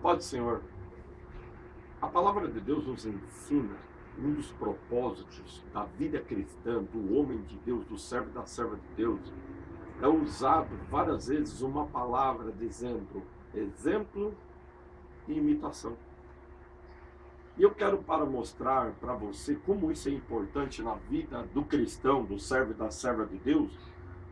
Paz do Senhor. A palavra de Deus nos ensina um dos propósitos da vida cristã, do homem de Deus, do servo e da serva de Deus. É usado várias vezes uma palavra dizendo exemplo e imitação. E eu quero para mostrar para você como isso é importante na vida do cristão, do servo e da serva de Deus.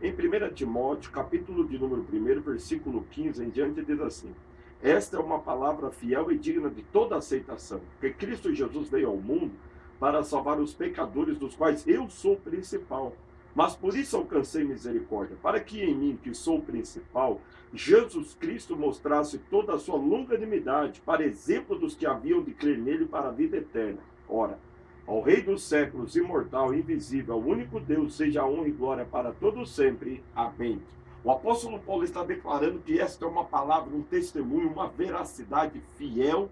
Em 1 Timóteo, capítulo de número 1, versículo 15 em diante, diz assim: esta é uma palavra fiel e digna de toda aceitação, porque Cristo Jesus veio ao mundo para salvar os pecadores, dos quais eu sou o principal. Mas por isso alcancei misericórdia, para que em mim, que sou o principal, Jesus Cristo mostrasse toda a sua longanimidade, para exemplo dos que haviam de crer nele para a vida eterna. Ora, ao Rei dos séculos, imortal, invisível, ao único Deus, seja a honra e glória para todos sempre. Amém. O apóstolo Paulo está declarando que esta é uma palavra, um testemunho, uma veracidade fiel,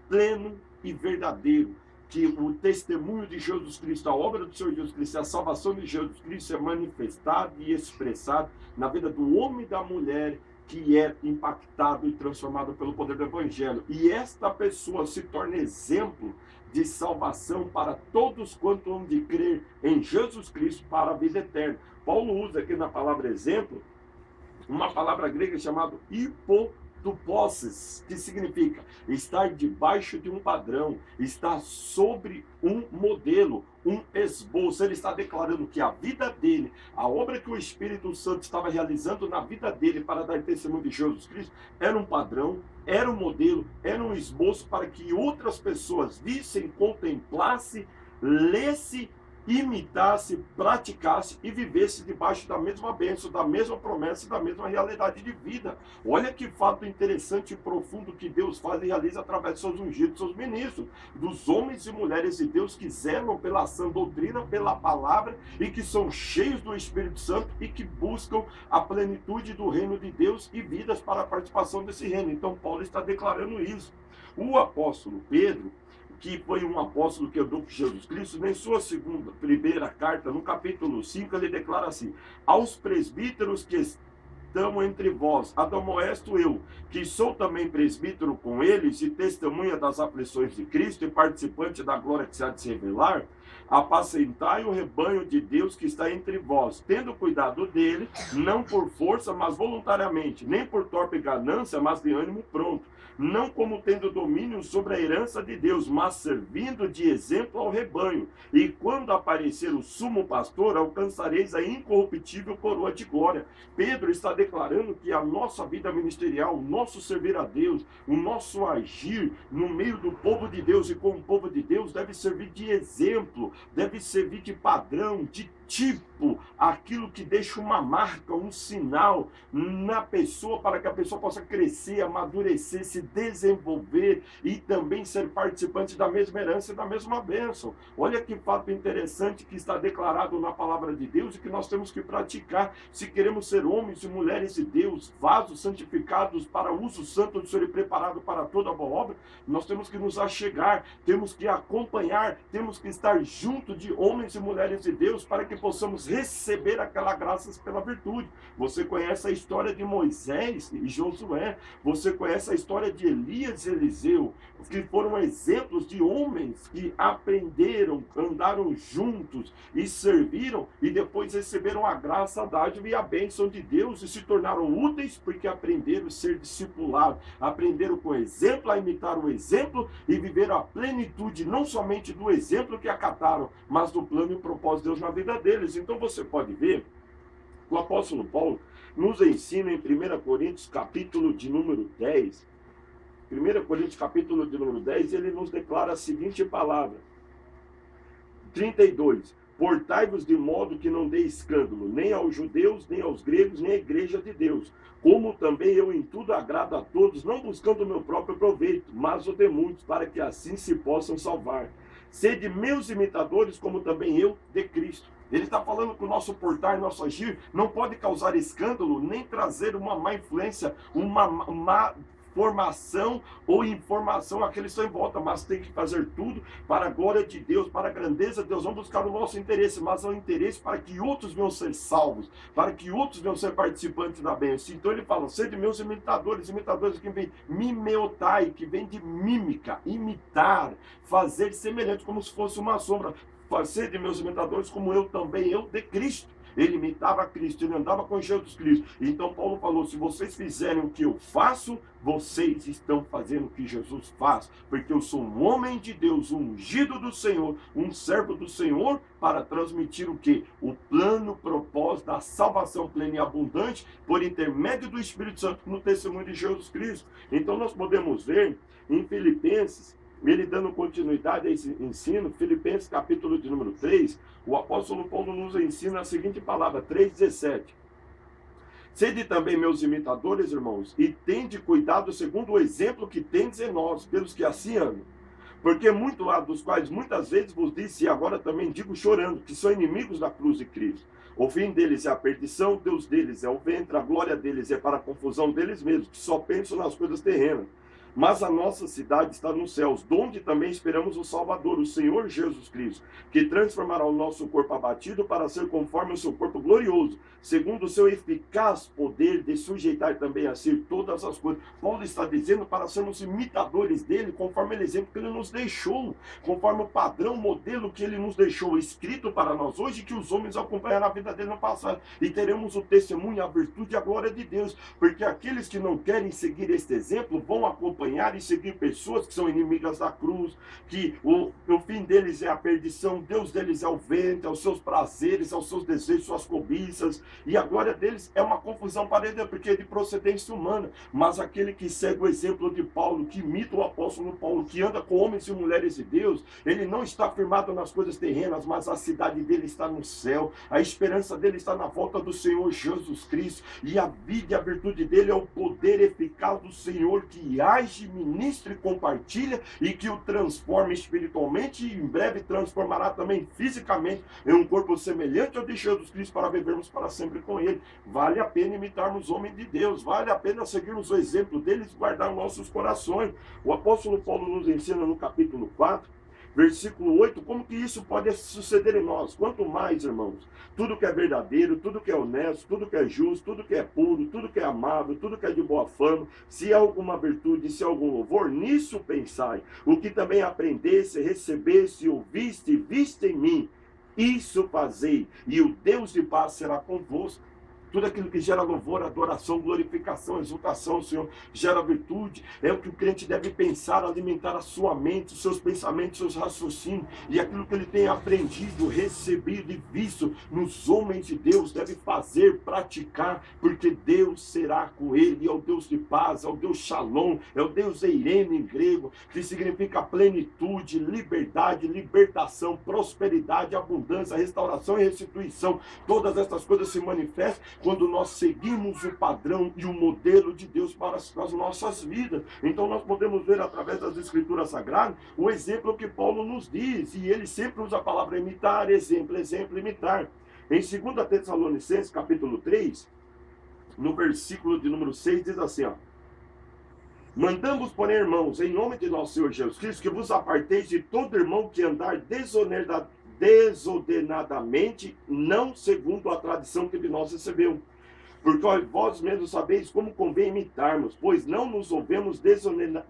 pleno e verdadeiro. Que o testemunho de Jesus Cristo, a obra do Senhor Jesus Cristo, a salvação de Jesus Cristo é manifestada e expressada na vida do homem e da mulher que é impactado e transformado pelo poder do Evangelho. E esta pessoa se torna exemplo de salvação para todos quanto hão de crer em Jesus Cristo para a vida eterna. Paulo usa aqui na palavra exemplo uma palavra grega chamada hipotuposes, que significa estar debaixo de um padrão, estar sobre um modelo, um esboço. Ele está declarando que a vida dele, a obra que o Espírito Santo estava realizando na vida dele para dar testemunho de Jesus Cristo, era um padrão, era um modelo, era um esboço para que outras pessoas vissem, contemplassem, lessem, imitasse, praticasse e vivesse debaixo da mesma bênção, da mesma promessa e da mesma realidade de vida. Olha que fato interessante e profundo que Deus faz e realiza através de seus ungidos, seus ministros, dos homens e mulheres de Deus que zelam pela sã doutrina, pela palavra e que são cheios do Espírito Santo e que buscam a plenitude do reino de Deus e vidas para a participação desse reino. Então Paulo está declarando isso. O apóstolo Pedro, que foi um apóstolo que andou com Jesus Cristo, em sua primeira carta, no capítulo 5, ele declara assim: aos presbíteros que estão entre vós, admoesto eu, que sou também presbítero com eles e testemunha das aflições de Cristo e participante da glória que se há de se revelar, apacentai o rebanho de Deus que está entre vós, tendo cuidado dele, não por força, mas voluntariamente, nem por torpe ganância, mas de ânimo pronto, não como tendo domínio sobre a herança de Deus, mas servindo de exemplo ao rebanho. E quando aparecer o sumo pastor, alcançareis a incorruptível coroa de glória. Pedro está declarando que a nossa vida ministerial, o nosso servir a Deus, o nosso agir no meio do povo de Deus e com o povo de Deus deve servir de exemplo, deve servir de padrão, de tipo, aquilo que deixa uma marca, um sinal na pessoa, para que a pessoa possa crescer, amadurecer, se desenvolver e também ser participante da mesma herança e da mesma bênção. Olha que fato interessante que está declarado na palavra de Deus e que nós temos que praticar se queremos ser homens e mulheres de Deus, vasos santificados para uso santo do Senhor e preparado para toda boa obra. Nós temos que nos achegar, temos que acompanhar, temos que estar junto de homens e mulheres de Deus para que possamos receber aquela graça pela virtude. Você conhece a história de Moisés e Josué, você conhece a história de Elias e Eliseu, que foram exemplos de homens que aprenderam, andaram juntos e serviram e depois receberam a graça, a dádiva e a bênção de Deus e se tornaram úteis porque aprenderam a ser discipulados, aprenderam com exemplo a imitar o exemplo e viveram a plenitude não somente do exemplo que acataram, mas do plano e propósito de Deus na vida deles. Então você pode ver, o apóstolo Paulo nos ensina em 1 Coríntios capítulo de número 10, 1 Coríntios capítulo de número 10, ele nos declara a seguinte palavra, 32, portai-vos de modo que não dê escândalo, nem aos judeus, nem aos gregos, nem à igreja de Deus, como também eu em tudo agrado a todos, não buscando o meu próprio proveito, mas o de muitos, para que assim se possam salvar. Sede meus imitadores, como também eu de Cristo. Ele está falando que o nosso portar, nosso agir, não pode causar escândalo, nem trazer uma má influência, uma má formação ou informação àqueles que estão em volta, mas tem que fazer tudo para a glória de Deus, para a grandeza de Deus. Vamos buscar o nosso interesse, mas é o interesse para que outros venham ser salvos, para que outros venham ser participantes da bênção. Então ele fala, sede meus imitadores, imitadores que vem mimeotai, que vem de mímica, imitar, fazer semelhante, como se fosse uma sombra. Sede meus imitadores, como eu também, eu de Cristo. Ele imitava Cristo, ele andava com Jesus Cristo. Então Paulo falou, se vocês fizerem o que eu faço, vocês estão fazendo o que Jesus faz. Porque eu sou um homem de Deus, um ungido do Senhor, um servo do Senhor, para transmitir o quê? O plano, propósito da salvação plena e abundante, por intermédio do Espírito Santo, no testemunho de Jesus Cristo. Então nós podemos ver em Filipenses, ele dando continuidade a esse ensino, Filipenses capítulo de número 3, o apóstolo Paulo nos ensina a seguinte palavra, 3,17. Sede também meus imitadores, irmãos, e tende cuidado segundo o exemplo que tendes em nós, pelos que assim andam. Porque muito há dos quais muitas vezes vos disse, e agora também digo chorando, que são inimigos da cruz de Cristo. O fim deles é a perdição, o Deus deles é o ventre, a glória deles é para a confusão deles mesmos, que só pensam nas coisas terrenas. Mas a nossa cidade está nos céus, donde também esperamos o Salvador, o Senhor Jesus Cristo, que transformará o nosso corpo abatido para ser conforme o seu corpo glorioso, segundo o seu eficaz poder de sujeitar também a si todas as coisas. Paulo está dizendo para sermos imitadores dele, conforme o exemplo que ele nos deixou, conforme o padrão, modelo que ele nos deixou escrito para nós hoje, que os homens acompanharam a vida dele no passado, e teremos o testemunho, a virtude e a glória de Deus, porque aqueles que não querem seguir este exemplo vão acompanhar e seguir pessoas que são inimigas da cruz, que o fim deles é a perdição, Deus deles é o ventre, é os seus prazeres, é os seus desejos, suas cobiças, e a glória deles é uma confusão para ele, porque é de procedência humana. Mas aquele que segue o exemplo de Paulo, que imita o apóstolo Paulo, que anda com homens e mulheres de Deus, ele não está firmado nas coisas terrenas, mas a cidade dele está no céu, a esperança dele está na volta do Senhor Jesus Cristo, e a vida e a virtude dele é o poder eficaz do Senhor, que age, ministra e compartilha, e que o transforma espiritualmente, e em breve transformará também fisicamente em um corpo semelhante ao de Jesus Cristo, para vivermos para sempre com ele. Vale a pena imitarmos homens de Deus, vale a pena seguirmos o exemplo deles e guardar nossos corações. O apóstolo Paulo nos ensina no capítulo 4, versículo 8, como que isso pode suceder em nós? Quanto mais, irmãos, tudo que é verdadeiro, tudo que é honesto, tudo que é justo, tudo que é puro, tudo que é amável, tudo que é de boa fama, se há alguma virtude, se há algum louvor, nisso pensai. O que também aprendesse, recebesse, ouviste, viste em mim, isso fazei, e o Deus de paz será convosco. Tudo aquilo que gera louvor, adoração, glorificação, exultação, Senhor, gera virtude. É o que o crente deve pensar, alimentar a sua mente, os seus pensamentos, os seus raciocínios. E aquilo que ele tem aprendido, recebido e visto nos homens de Deus, deve fazer, praticar, porque Deus será com ele. É o Deus de paz, é o Deus Shalom, é o Deus Eirene em grego, que significa plenitude, liberdade, libertação, prosperidade, abundância, restauração e restituição. Todas essas coisas se manifestam quando nós seguimos o padrão e o modelo de Deus para as nossas vidas. Então nós podemos ver através das Escrituras Sagradas o exemplo que Paulo nos diz, e ele sempre usa a palavra imitar, exemplo, exemplo, imitar. Em 2 Tessalonicenses capítulo 3, no versículo de número 6, diz assim, ó: mandamos, porém, irmãos, em nome de nosso Senhor Jesus Cristo, que vos aparteis de todo irmão que andar desordenadamente, não segundo a tradição que de nós recebeu. Porque vós mesmos sabeis como convém imitarmos, pois não nos ouvemos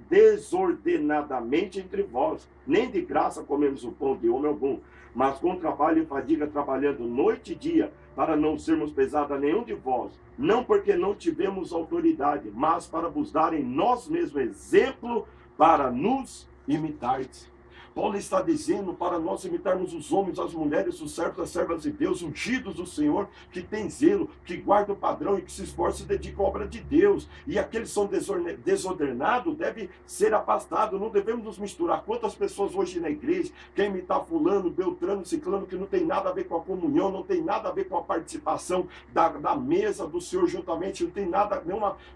desordenadamente entre vós, nem de graça comemos o pão de homem algum, mas com trabalho e fadiga, trabalhando noite e dia, para não sermos pesados a nenhum de vós, não porque não tivemos autoridade, mas para vos dar em nós mesmos exemplo, para nos imitardes. Paulo está dizendo para nós imitarmos os homens, as mulheres, os servos, as servas de Deus, ungidos do Senhor, que tem zelo, que guarda o padrão e que se esforça e dedica a obra de Deus. E aqueles que são desordenados devem ser afastados, não devemos nos misturar. Quantas pessoas hoje na igreja querem imitar fulano, beltrano, ciclano, que não tem nada a ver com a comunhão, não tem nada a ver com a participação da mesa do Senhor juntamente, não tem nada,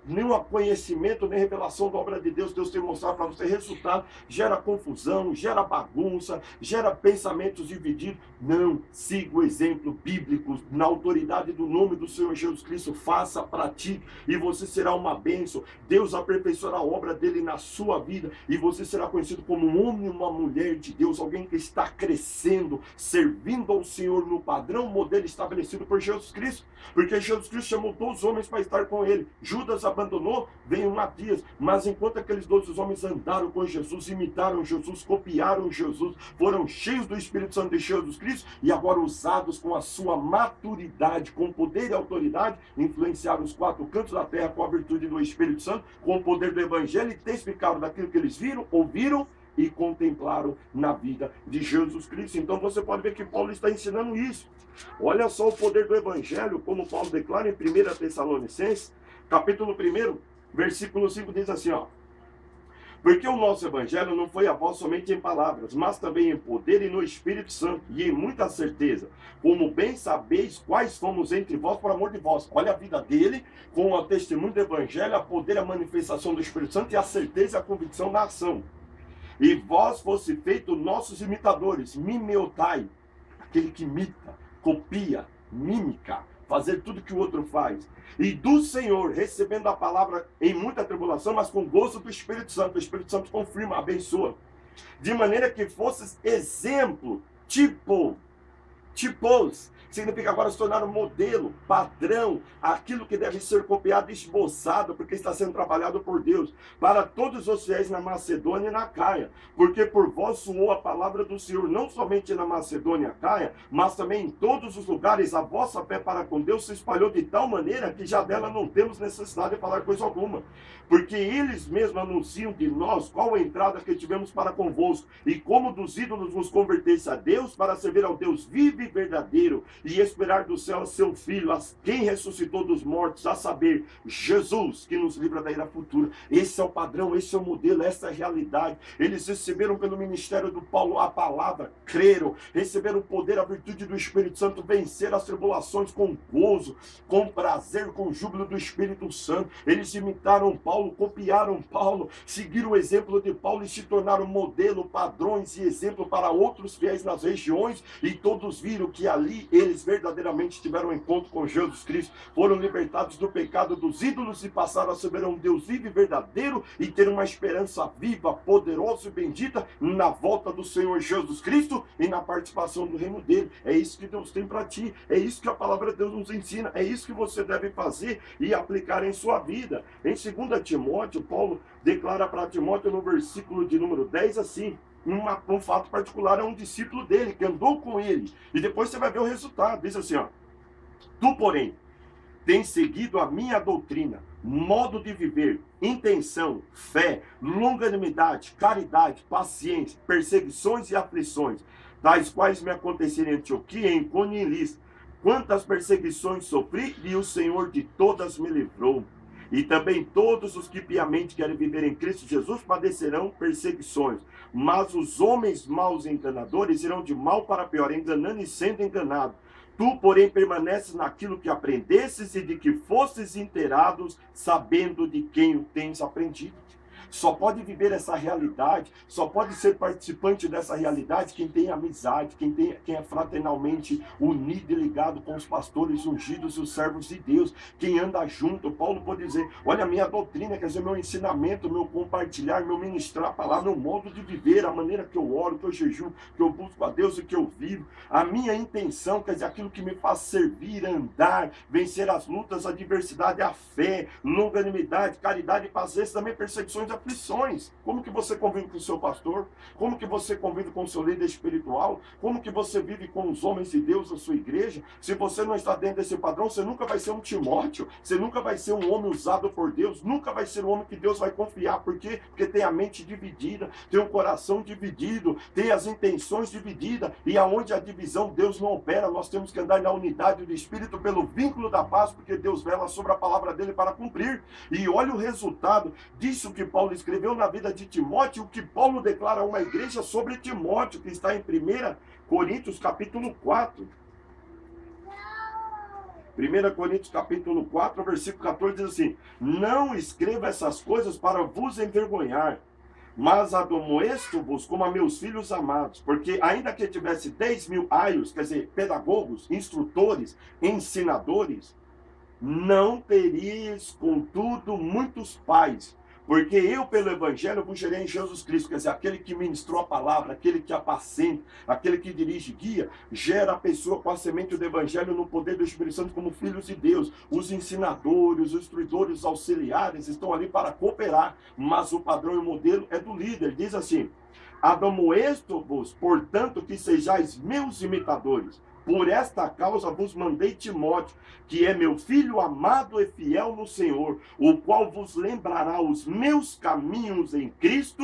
nenhum conhecimento, nem revelação da obra de Deus. Deus tem mostrado para você resultado, gera confusão, gera bagunça, gera pensamentos divididos. Não, siga o exemplo bíblico, na autoridade do nome do Senhor Jesus Cristo, faça, pratique, e você será uma bênção. Deus aperfeiçoará a obra dele na sua vida, e você será conhecido como um homem e uma mulher de Deus, alguém que está crescendo, servindo ao Senhor no padrão, modelo estabelecido por Jesus Cristo, porque Jesus Cristo chamou 12 homens para estar com ele. Judas abandonou, veio Matias, mas enquanto aqueles 12 homens andaram com Jesus, imitaram Jesus, copiaram Jesus, foram cheios do Espírito Santo de Jesus Cristo, e agora usados com a sua maturidade, com poder e autoridade, influenciaram os 4 cantos da terra com a virtude do Espírito Santo, com o poder do Evangelho, e testificaram daquilo que eles viram, ouviram e contemplaram na vida de Jesus Cristo. Então você pode ver que Paulo está ensinando isso. Olha só o poder do Evangelho, como Paulo declara em 1 Tessalonicenses, capítulo 1, versículo 5, diz assim, ó: porque o nosso Evangelho não foi a vós somente em palavras, mas também em poder e no Espírito Santo, e em muita certeza, como bem sabeis quais fomos entre vós por amor de vós. Olha a vida dele, com o testemunho do Evangelho, a poder, a manifestação do Espírito Santo e a certeza e a convicção da ação. E vós fosse feito nossos imitadores, mimeotai, aquele que imita, copia, mímica, fazer tudo que o outro faz. E do Senhor, recebendo a palavra em muita tribulação, mas com gozo do Espírito Santo. O Espírito Santo confirma, abençoa. De maneira que fosses exemplo, tipos, significa agora se tornar um modelo, padrão, aquilo que deve ser copiado e esboçado, porque está sendo trabalhado por Deus, para todos os fiéis na Macedônia e na Caia, porque por vós soou a palavra do Senhor, não somente na Macedônia e Caia, mas também em todos os lugares. A vossa fé para com Deus se espalhou de tal maneira que já dela não temos necessidade de falar coisa alguma, porque eles mesmos anunciam de nós qual a entrada que tivemos para convosco, e como dos ídolos vos convertesse a Deus, para servir ao Deus vivo e verdadeiro, e esperar do céu a seu Filho, a quem ressuscitou dos mortos, a saber, Jesus, que nos livra da ira futura. Esse é o padrão, esse é o modelo, essa é a realidade. Eles receberam pelo ministério do Paulo a palavra, creram, receberam o poder, a virtude do Espírito Santo, venceram as tribulações com gozo, com prazer, com júbilo do Espírito Santo. Eles imitaram Paulo, copiaram Paulo, seguiram o exemplo de Paulo e se tornaram modelo, padrões e exemplo para outros fiéis nas regiões, e todos viram que ali eles verdadeiramente tiveram um encontro com Jesus Cristo, foram libertados do pecado dos ídolos e passaram a servir a um Deus vivo e verdadeiro e ter uma esperança viva, poderosa e bendita na volta do Senhor Jesus Cristo e na participação do reino dele. É isso que Deus tem para ti, é isso que a palavra de Deus nos ensina, é isso que você deve fazer e aplicar em sua vida. Em 2 Timóteo, Paulo declara para Timóteo no versículo de número 10 assim: um fato particular, é um discípulo dele, que andou com ele, e depois você vai ver o resultado. Diz assim, ó: tu, porém, tens seguido a minha doutrina, modo de viver, intenção, fé, longanimidade, caridade, paciência, perseguições e aflições, tais quais me aconteceram em Antioquia, em Icônio e em Listra. Quantas perseguições sofri, e o Senhor de todas me livrou. E também todos os que piamente querem viver em Cristo Jesus padecerão perseguições. Mas os homens maus e enganadores irão de mal para pior, enganando e sendo enganados. Tu, porém, permaneces naquilo que aprendestes e de que fostes inteirados, sabendo de quem o tens aprendido. Só pode viver essa realidade, só pode ser participante dessa realidade quem tem amizade, quem é fraternalmente unido e ligado com os pastores ungidos e os servos de Deus, quem anda junto. Paulo pode dizer: olha, a minha doutrina, quer dizer, meu ensinamento, meu compartilhar, meu ministrar a palavra, meu modo de viver, a maneira que eu oro, que eu jejuo, que eu busco a Deus e que eu vivo, a minha intenção, quer dizer, aquilo que me faz servir, andar, vencer as lutas, a adversidade, a fé, longanimidade, caridade e paciência, também perseguições e aflições. Como que você convive com o seu pastor? Como que você convive com o seu líder espiritual? Como que você vive com os homens de Deus da sua igreja? Se você não está dentro desse padrão, você nunca vai ser um Timóteo, você nunca vai ser um homem usado por Deus, nunca vai ser um homem que Deus vai confiar. Por quê? Porque tem a mente dividida, tem o coração dividido, tem as intenções divididas, e aonde a divisão Deus não opera. Nós temos que andar na unidade do Espírito pelo vínculo da paz, porque Deus vela sobre a palavra dele para cumprir. E olha o resultado disso que Paulo escreveu na vida de Timóteo, o que Paulo declara a uma igreja sobre Timóteo, que está em 1 Coríntios capítulo 4. 1 Coríntios capítulo 4, versículo 14 diz assim: não escreva essas coisas para vos envergonhar, Mas admoesto-vos como a meus filhos amados, porque ainda que tivesse 10.000 aios, quer dizer, pedagogos, instrutores, ensinadores, não teríeis, contudo, muitos pais, porque eu, pelo Evangelho, vos gerei em Jesus Cristo. Quer dizer, aquele que ministrou a palavra, aquele que apacenta, aquele que dirige, guia, gera a pessoa com a semente do Evangelho no poder do Espírito Santo como filhos de Deus. Os ensinadores, os instruidores, os auxiliares estão ali para cooperar, mas o padrão e o modelo é do líder. Diz assim: admoesto-vos, portanto, que sejais meus imitadores. Por esta causa vos mandei Timóteo, que é meu filho amado e fiel no Senhor, o qual vos lembrará os meus caminhos em Cristo,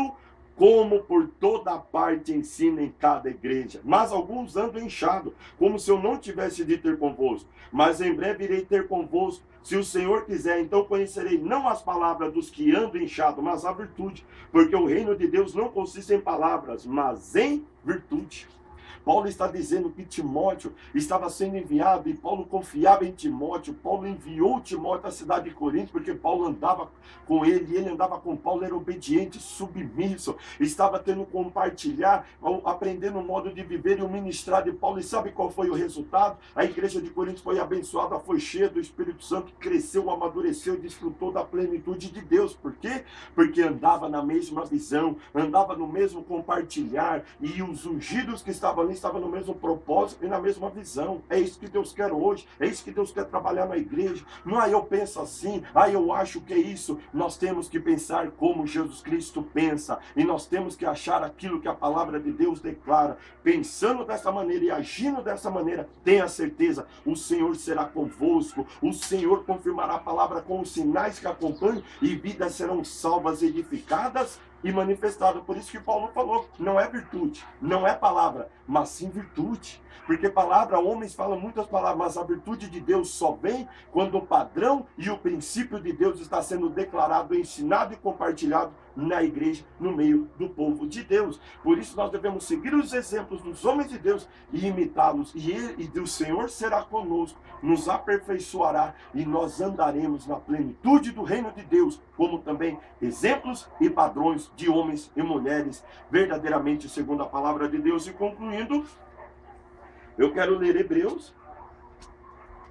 como por toda parte ensina em cada igreja. Mas alguns andam inchados, como se eu não tivesse de ter convosco. Mas em breve irei ter convosco, se o Senhor quiser. Então conhecerei não as palavras dos que andam inchados, mas a virtude. Porque o reino de Deus não consiste em palavras, mas em virtude. Paulo está dizendo que Timóteo estava sendo enviado, e Paulo confiava em Timóteo. Paulo enviou Timóteo à cidade de Corinto, porque Paulo andava com ele, e ele andava com Paulo, era obediente, submisso, estava tendo que compartilhar, aprendendo o modo de viver e o ministrar de Paulo. E sabe qual foi o resultado? A igreja de Corinto foi abençoada, foi cheia do Espírito Santo, cresceu, amadureceu e desfrutou da plenitude de Deus. Por quê? Porque andava na mesma visão, andava no mesmo compartilhar, e os ungidos que estavam ali estavam no mesmo propósito e na mesma visão. É isso que Deus quer hoje, é isso que Deus quer trabalhar na igreja. Não é eu penso assim, eu acho que é isso. Nós temos que pensar como Jesus Cristo pensa, e nós temos que achar aquilo que a palavra de Deus declara. Pensando dessa maneira e agindo dessa maneira, tenha certeza, o Senhor será convosco, o Senhor confirmará a palavra com os sinais que acompanham, e vidas serão salvas, edificadas e manifestado. Por isso que Paulo falou, não é virtude, não é palavra, mas sim virtude. Porque palavra, homens falam muitas palavras, mas a virtude de Deus só vem quando o padrão e o princípio de Deus está sendo declarado, ensinado e compartilhado na igreja, no meio do povo de Deus. Por isso nós devemos seguir os exemplos dos homens de Deus e imitá-los, e o Senhor será conosco, nos aperfeiçoará, e nós andaremos na plenitude do reino de Deus, como também exemplos e padrões de homens e mulheres verdadeiramente segundo a palavra de Deus. E concluindo, eu quero ler Hebreus,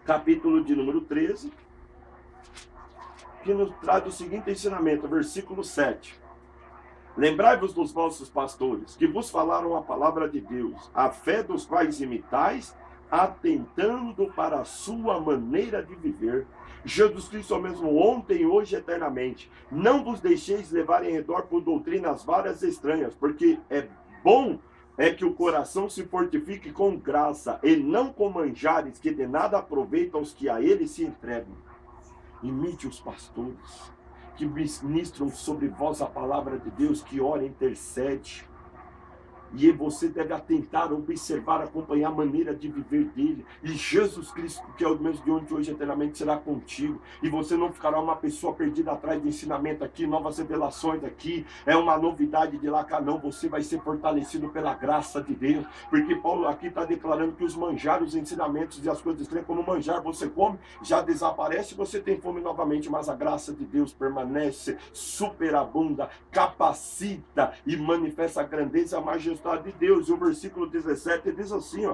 capítulo de número 13, que nos traz o seguinte ensinamento, versículo 7. Lembrai-vos dos vossos pastores, que vos falaram a palavra de Deus, a fé dos quais imitais, atentando para a sua maneira de viver. Jesus Cristo é o mesmo ontem, hoje e eternamente. Não vos deixeis levar em redor por doutrinas várias e estranhas, porque é bom que o coração se fortifique com graça, e não com manjares que de nada aproveitam os que a ele se entregam. Imite os pastores que ministram sobre vós a palavra de Deus, que ora e intercede. E você deve atentar, observar, acompanhar a maneira de viver dele. E Jesus Cristo, que é o mesmo de ontem, hoje, eternamente, será contigo. E você não ficará uma pessoa perdida atrás de ensinamento aqui, novas revelações aqui, é uma novidade de lá cá, não. Você vai ser fortalecido pela graça de Deus. Porque Paulo aqui está declarando que os manjares, os ensinamentos e as coisas estranhas, quando manjar você come, já desaparece, você tem fome novamente. Mas a graça de Deus permanece, superabunda, capacita e manifesta a grandeza e a majestade de Deus. E o versículo 17 diz assim,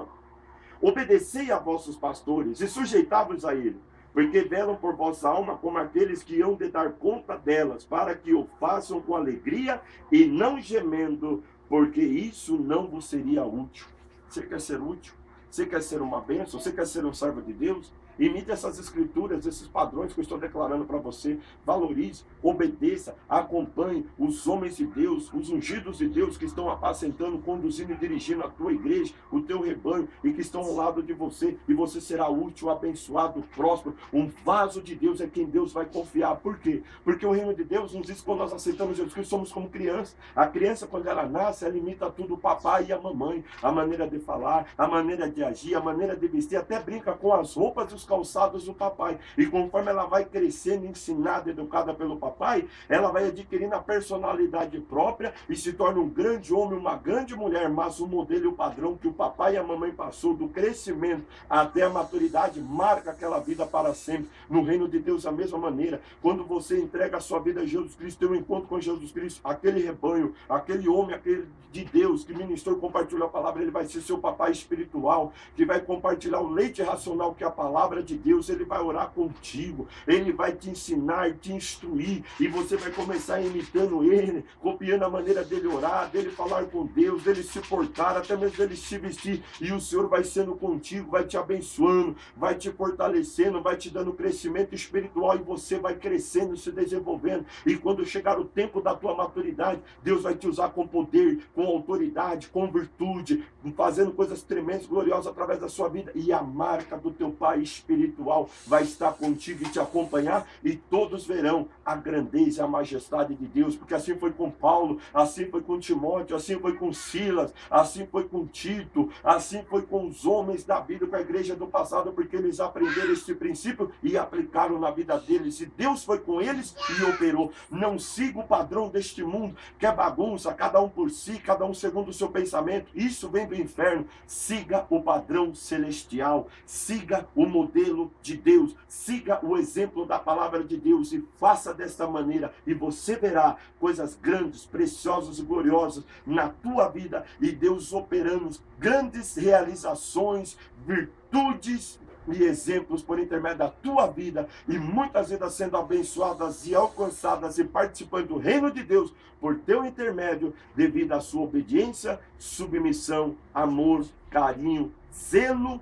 obedecei a vossos pastores e sujeitavos a ele, porque velam por vossa alma como aqueles que hão de dar conta delas, para que o façam com alegria e não gemendo, porque isso não vos seria útil. Você quer ser útil? Você quer ser uma bênção? Você quer ser um servo de Deus? Imite essas escrituras, esses padrões que eu estou declarando para você. Valorize, obedeça, acompanhe os homens de Deus, os ungidos de Deus que estão apacentando, conduzindo e dirigindo a tua igreja, o teu rebanho, e que estão ao lado de você, e você será útil, abençoado, próspero. Um vaso de Deus é quem Deus vai confiar. Por quê? Porque o reino de Deus nos diz que quando nós aceitamos Jesus Cristo, somos como criança. A criança, quando ela nasce, ela imita tudo o papai e a mamãe, a maneira de falar, a maneira de agir, a maneira de vestir, até brinca com as roupas e os os calçados do papai. E conforme ela vai crescendo, ensinada, educada pelo papai, ela vai adquirindo a personalidade própria e se torna um grande homem, uma grande mulher. Mas o modelo e o padrão que o papai e a mamãe passou do crescimento até a maturidade marca aquela vida para sempre. No reino de Deus, da mesma maneira, quando você entrega a sua vida a Jesus Cristo, tem um encontro com Jesus Cristo, aquele rebanho, aquele homem, aquele de Deus que ministrou e compartilhou a palavra, ele vai ser seu papai espiritual, que vai compartilhar o leite racional que é a palavra de Deus. Ele vai orar contigo, ele vai te ensinar, te instruir, e você vai começar imitando ele, copiando a maneira dele orar, dele falar com Deus, dele se portar, até mesmo dele se vestir, e o Senhor vai sendo contigo, vai te abençoando, vai te fortalecendo, vai te dando crescimento espiritual, e você vai crescendo, se desenvolvendo, e quando chegar o tempo da tua maturidade, Deus vai te usar com poder, com autoridade, com virtude, fazendo coisas tremendas, gloriosas através da sua vida, e a marca do teu pai espiritual vai estar contigo e te acompanhar, e todos verão a grandeza e a majestade de Deus, porque assim foi com Paulo, assim foi com Timóteo, assim foi com Silas, assim foi com Tito, assim foi com os homens da vida, com a igreja do passado, porque eles aprenderam esse princípio e aplicaram na vida deles, e Deus foi com eles e operou. Não siga o padrão deste mundo, que é bagunça, cada um por si, cada um segundo o seu pensamento, isso vem do inferno. Siga o padrão celestial, siga o modelo de Deus, siga o exemplo da palavra de Deus e faça desta maneira, e você verá coisas grandes, preciosas e gloriosas na tua vida, e Deus operando grandes realizações, virtudes e exemplos por intermédio da tua vida, e muitas vidas sendo abençoadas e alcançadas e participando do reino de Deus por teu intermédio, devido à sua obediência, submissão, amor, carinho, zelo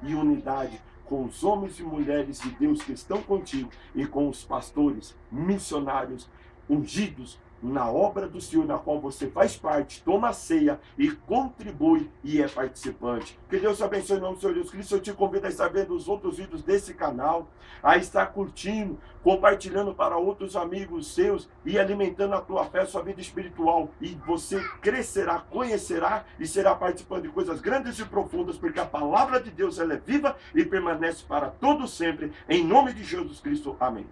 e unidade com os homens e mulheres de Deus que estão contigo, e com os pastores, missionários, ungidos na obra do Senhor, na qual você faz parte, toma a ceia e contribui e é participante. Que Deus te abençoe em nome do Senhor Jesus Cristo. Eu te convido a estar vendo os outros vídeos desse canal, a estar curtindo, compartilhando para outros amigos seus e alimentando a tua fé, a sua vida espiritual. E você crescerá, conhecerá e será participante de coisas grandes e profundas, porque a palavra de Deus ela é viva e permanece para todo sempre. Em nome de Jesus Cristo. Amém.